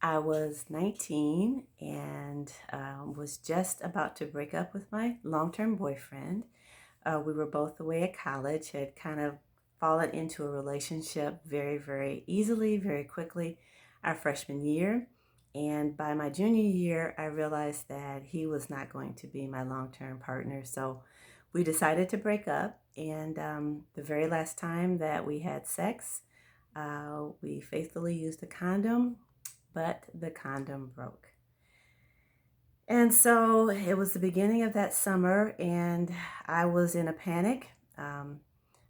I was 19 and was just about to break up with my long term boyfriend. We were both away at college, had kind of fallen into a relationship very, very easily, very quickly our freshman year. And by my junior year, I realized that he was not going to be my long term partner. So we decided to break up. And the very last time that we had sex, we faithfully used a condom, but the condom broke. And so it was the beginning of that summer, and I was in a panic. Um,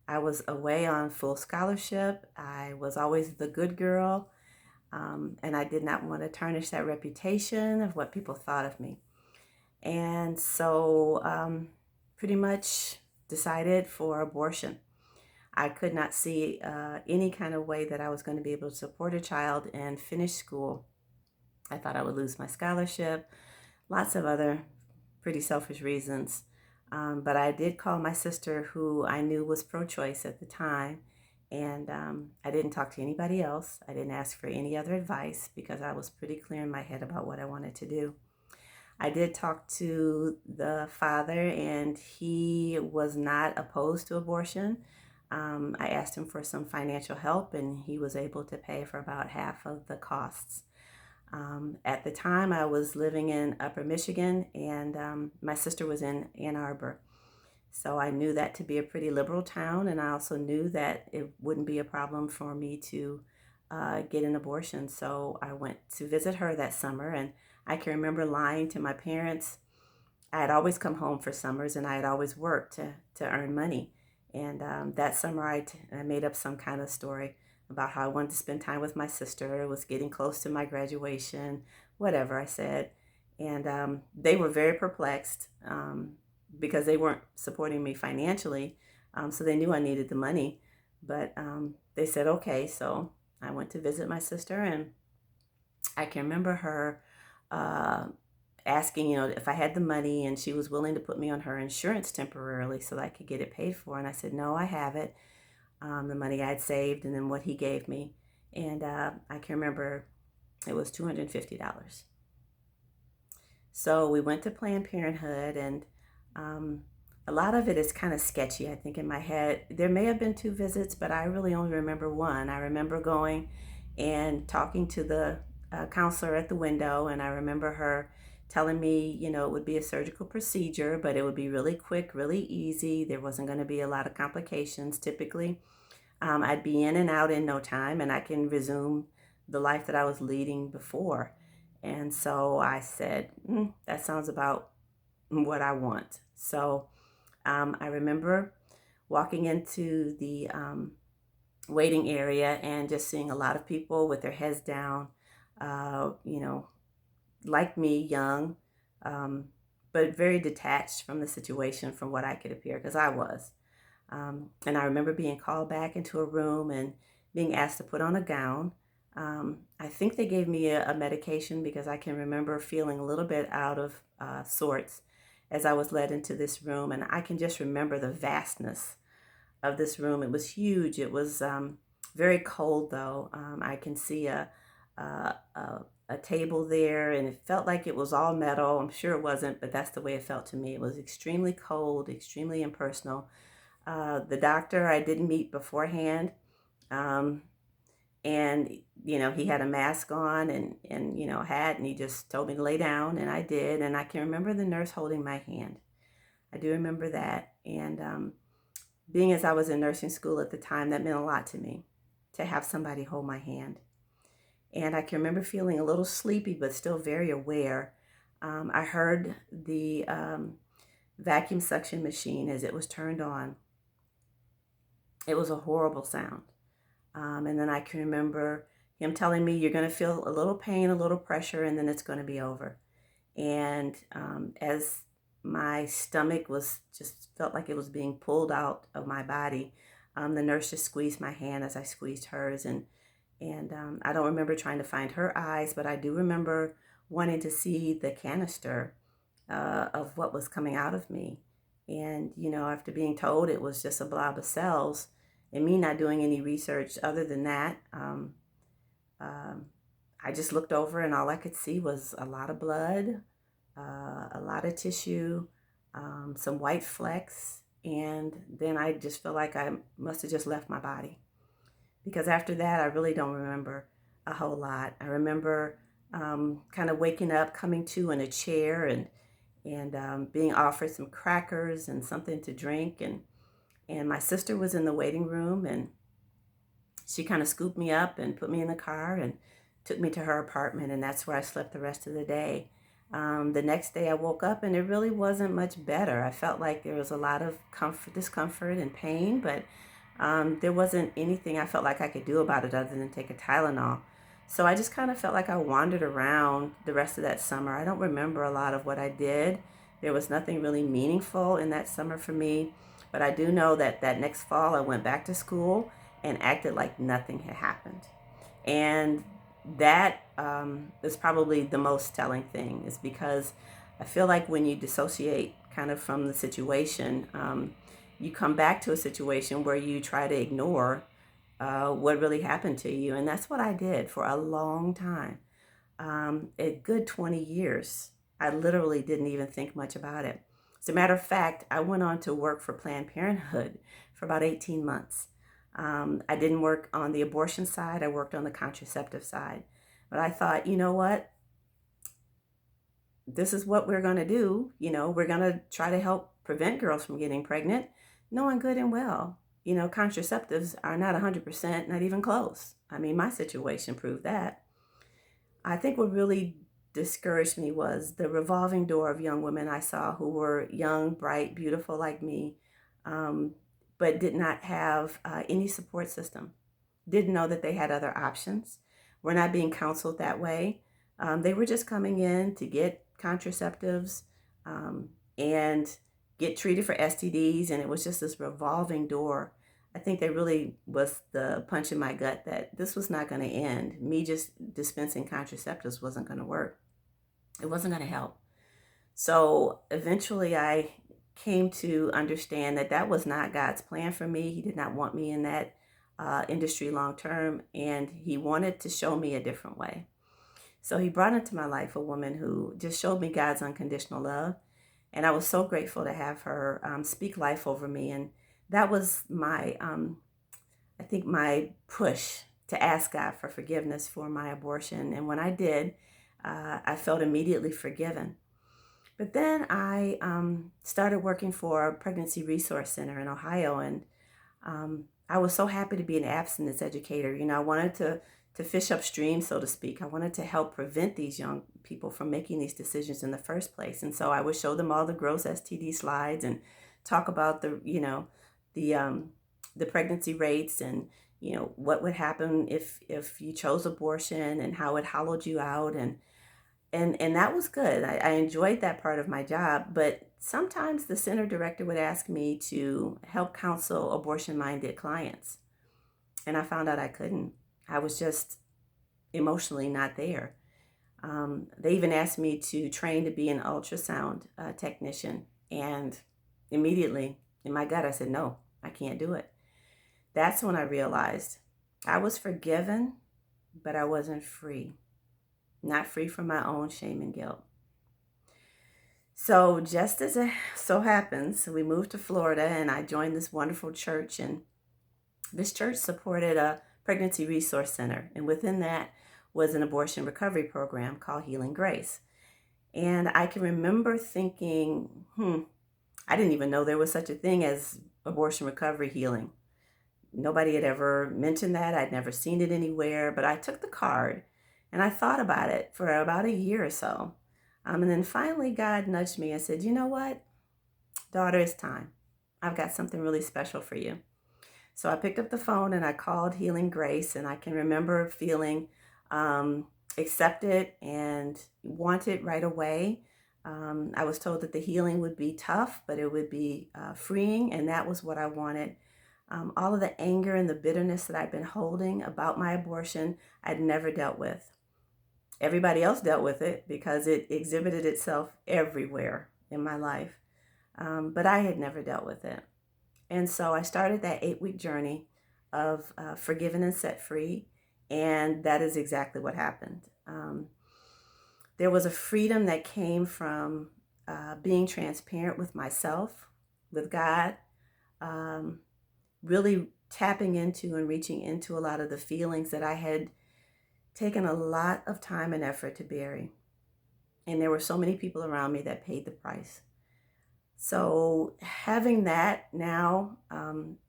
I was away on full scholarship. I was always the good girl, and I did not want to tarnish that reputation of what people thought of me. And so, pretty much decided for abortion. I could not see any kind of way that I was going to be able to support a child and finish school. I thought I would lose my scholarship, lots of other pretty selfish reasons. But I did call my sister, who I knew was pro choice at the time, and I didn't talk to anybody else. I didn't ask for any other advice because I was pretty clear in my head about what I wanted to do. I did talk to the father, and he was not opposed to abortion. I asked him for some financial help, and he was able to pay for about half of the costs. At the time, I was living in Upper Michigan, and my sister was in Ann Arbor. So I knew that to be a pretty liberal town, and I also knew that it wouldn't be a problem for me to get an abortion. So I went to visit her that summer, and I can remember lying to my parents. I had always come home for summers, and I had always worked to earn money. And that summer, I made up some kind of story about how I wanted to spend time with my sister. It was getting close to my graduation, whatever I said. And they were very perplexed because they weren't supporting me financially. So they knew I needed the money. But they said, okay. So I went to visit my sister, and I can remember her uh, asking, if I had the money, and she was willing to put me on her insurance temporarily so that I could get it paid for. And I said, no, I have it. The money I had saved, and then what he gave me. And I can remember it was $250. So we went to Planned Parenthood, and um, a lot of it is kind of sketchy, I think, in my head. There may have been two visits, but I really only remember one. I remember going and talking to the counselor at the window, and I remember her telling me, it would be a surgical procedure, but it would be really quick, really easy. There wasn't going to be a lot of complications typically. I'd be in and out in no time, and I can resume the life that I was leading before. And so I said, that sounds about what I want. So I remember walking into the waiting area and just seeing a lot of people with their heads down, uh, you know, like me, young, um, but very detached from the situation from what I could appear, because I was. And I remember being called back into a room and being asked to put on a gown. I think they gave me a medication because I can remember feeling a little bit out of sorts as I was led into this room. And I can just remember the vastness of this room. It was huge. It was very cold, though. I can see a table there, and it felt like it was all metal. I'm sure it wasn't, but that's the way it felt to me. It was extremely cold, extremely impersonal. The doctor I didn't meet beforehand. Um, and, he had a mask on and a hat, and he just told me to lay down, and I did. And I can remember the nurse holding my hand. I do remember that. And being as I was in nursing school at the time, that meant a lot to me to have somebody hold my hand. And I can remember feeling a little sleepy, but still very aware. I heard the vacuum suction machine as it was turned on. It was a horrible sound. And then I can remember him telling me, you're going to feel a little pain, a little pressure, and then it's going to be over. And as my stomach was just felt like it was being pulled out of my body, the nurse just squeezed my hand as I squeezed hers. And I don't remember trying to find her eyes, but I do remember wanting to see the canister of what was coming out of me. And, after being told it was just a blob of cells, and me not doing any research other than that, um, I just looked over and all I could see was a lot of blood, a lot of tissue, some white flecks. And then I just feel like I must have just left my body, because after that, I really don't remember a whole lot. I remember kind of waking up, coming to in a chair, and being offered some crackers and something to drink. And my sister was in the waiting room, and she kind of scooped me up and put me in the car and took me to her apartment, and that's where I slept the rest of the day. The next day I woke up and it really wasn't much better. I felt like there was a lot of discomfort and pain, but there wasn't anything I felt like I could do about it other than take a Tylenol. So I just kind of felt like I wandered around the rest of that summer. I don't remember a lot of what I did. There was nothing really meaningful in that summer for me, but I do know that that next fall I went back to school and acted like nothing had happened. And that is probably the most telling thing, is because I feel like when you dissociate kind of from the situation, you come back to a situation where you try to ignore what really happened to you. And that's what I did for a long time. A good 20 years. I literally didn't even think much about it. As a matter of fact, I went on to work for Planned Parenthood for about 18 months. I didn't work on the abortion side, I worked on the contraceptive side. But I thought, you know what? This is what we're going to do. We're going to try to help prevent girls from getting pregnant, knowing good and well, contraceptives are not 100%, not even close. I mean, my situation proved that. I think what really discouraged me was the revolving door of young women I saw who were young, bright, beautiful like me, um, but did not have any support system, didn't know that they had other options, were not being counseled that way. They were just coming in to get contraceptives and get treated for STDs, and it was just this revolving door. I think that really was the punch in my gut that this was not going to end. Me just dispensing contraceptives wasn't going to work. It wasn't going to help. So eventually I came to understand that that was not God's plan for me. He did not want me in that industry long term, and He wanted to show me a different way. So He brought into my life a woman who just showed me God's unconditional love. And I was so grateful to have her speak life over me. And that was I think, my push to ask God for forgiveness for my abortion. And when I did, I felt immediately forgiven. But then I started working for a pregnancy resource center in Ohio, and I was so happy to be an abstinence educator. I wanted to fish upstream, so to speak. I wanted to help prevent these young people from making these decisions in the first place. And so I would show them all the gross STD slides and talk about the the pregnancy rates, and what would happen if you chose abortion, and how it hollowed you out, and that was good. I enjoyed that part of my job, but sometimes the center director would ask me to help counsel abortion-minded clients, and I found out I couldn't. I was just emotionally not there. They even asked me to train to be an ultrasound technician, and immediately in my gut I said, no, I can't do it. That's when I realized I was forgiven, but I wasn't free. Not free from my own shame and guilt. So just as it so happens, we moved to Florida, and I joined this wonderful church, and this church supported a pregnancy resource center, and within that was an abortion recovery program called Healing Grace. And I can remember thinking, I didn't even know there was such a thing as abortion recovery healing. Nobody had ever mentioned that. I'd never seen it anywhere, but I took the card and I thought about it for about a year or so. And then finally God nudged me and said, you know what, daughter, it's time. I've got something really special for you. So I picked up the phone and I called Healing Grace, and I can remember feeling accepted and wanted right away. I was told that the healing would be tough, but it would be freeing, and that was what I wanted. All of the anger and the bitterness that I'd been holding about my abortion, I'd never dealt with. Everybody else dealt with it because it exhibited itself everywhere in my life, but I had never dealt with it. And so I started that 8-week journey of forgiven and set free. And that is exactly what happened. There was a freedom that came from being transparent with myself, with God, um, really tapping into and reaching into a lot of the feelings that I had taken a lot of time and effort to bury. And there were so many people around me that paid the price. So having that now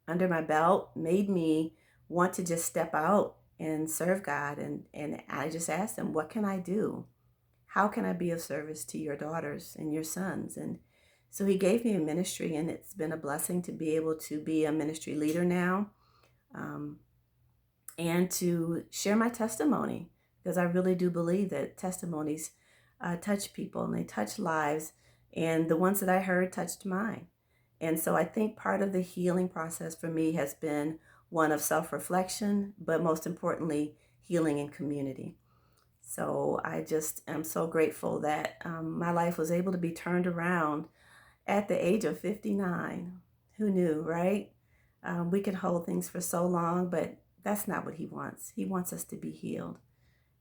under my belt made me want to just step out and serve God. And I just asked him, what can I do? How can I be of service to your daughters and your sons? And so he gave me a ministry, and it's been a blessing to be able to be a ministry leader now, um, and to share my testimony, because I really do believe that testimonies touch people and they touch lives, and the ones that I heard touched mine. And so I think part of the healing process for me has been one of self reflection, but most importantly, healing in community. So I just am so grateful that my life was able to be turned around at the age of 59. Who knew, right? We can hold things for so long, but that's not what he wants. He wants us to be healed.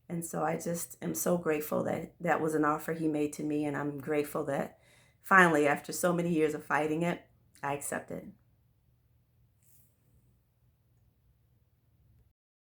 And so I just am so grateful that that was an offer he made to me. And I'm grateful that finally, after so many years of fighting it, I accepted.